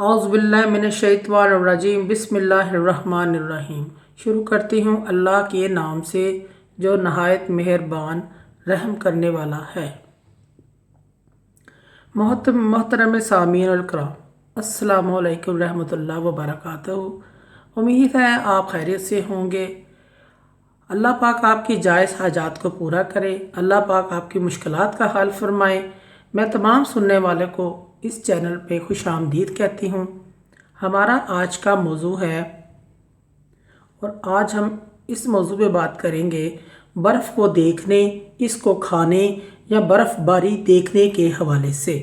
اعوذ باللہ من الشیطان الرجیم بسم اللہ الرحمن الرحیم۔ شروع کرتی ہوں اللہ کے نام سے جو نہایت مہربان رحم کرنے والا ہے۔ محترم سامعین الکرام، السلام علیکم ورحمۃ اللہ وبرکاتہ۔ امید ہے آپ خیریت سے ہوں گے۔ اللہ پاک آپ کی جائز حاجات کو پورا کرے، اللہ پاک آپ کی مشکلات کا حل فرمائے۔ میں تمام سننے والے کو اس چینل پہ خوش آمدید کہتی ہوں۔ ہمارا آج کا موضوع ہے اور آج ہم اس موضوع پہ بات کریں گے برف کو دیکھنے، اس کو کھانے یا برف باری دیکھنے کے حوالے سے۔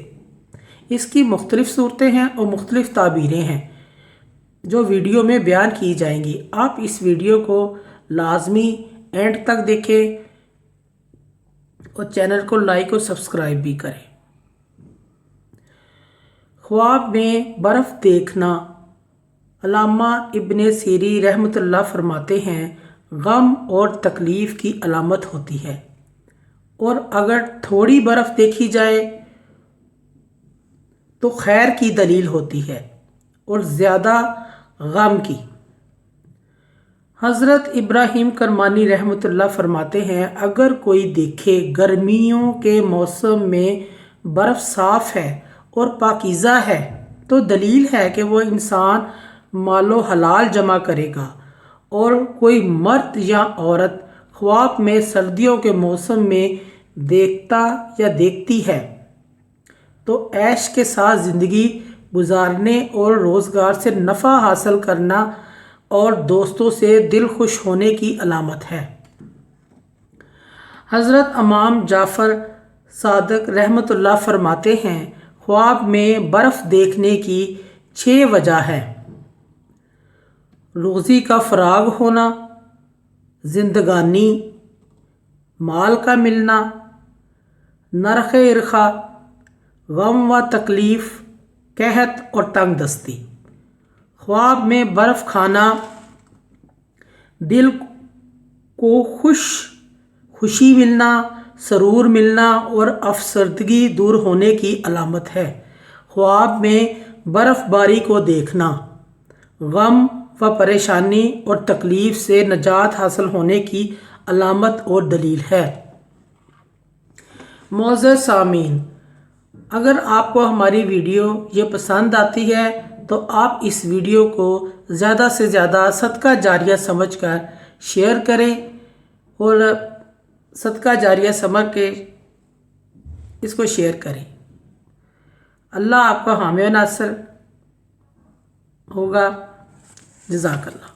اس کی مختلف صورتیں ہیں اور مختلف تعبیریں ہیں جو ویڈیو میں بیان کی جائیں گی۔ آپ اس ویڈیو کو لازمی اینڈ تک دیکھیں اور چینل کو لائک اور سبسکرائب بھی کریں۔ خواب میں برف دیکھنا، علامہ ابن سیری رحمۃ اللہ فرماتے ہیں، غم اور تکلیف کی علامت ہوتی ہے، اور اگر تھوڑی برف دیکھی جائے تو خیر کی دلیل ہوتی ہے اور زیادہ غم کی۔ حضرت ابراہیم کرمانی رحمۃ اللہ فرماتے ہیں، اگر کوئی دیکھے گرمیوں کے موسم میں برف صاف ہے اور پاکیزہ ہے تو دلیل ہے کہ وہ انسان مال و حلال جمع کرے گا، اور کوئی مرد یا عورت خواب میں سردیوں کے موسم میں دیکھتا یا دیکھتی ہے تو عیش کے ساتھ زندگی گزارنے اور روزگار سے نفع حاصل کرنا اور دوستوں سے دل خوش ہونے کی علامت ہے۔ حضرت امام جعفر صادق رحمۃ اللہ فرماتے ہیں، خواب میں برف دیکھنے کی 6 وجہ ہے: روزی کا فراغ ہونا، زندگانی، مال کا ملنا، نرخ ارخا، غم و تکلیف، قحط اور تنگ دستی۔ خواب میں برف کھانا دل کو خوشی ملنا، سرور ملنا اور افسردگی دور ہونے کی علامت ہے۔ خواب میں برف باری کو دیکھنا غم و پریشانی اور تکلیف سے نجات حاصل ہونے کی علامت اور دلیل ہے۔ معزز سامعین، اگر آپ کو ہماری ویڈیو یہ پسند آتی ہے تو آپ اس ویڈیو کو زیادہ سے زیادہ صدقہ جاریہ سمجھ کر شیئر کریں اور صدقہ جاریہ سمجھ کے اس کو شیئر کریں۔ اللہ آپ کا حامی و ناصر ہوگا۔ جزاک اللہ۔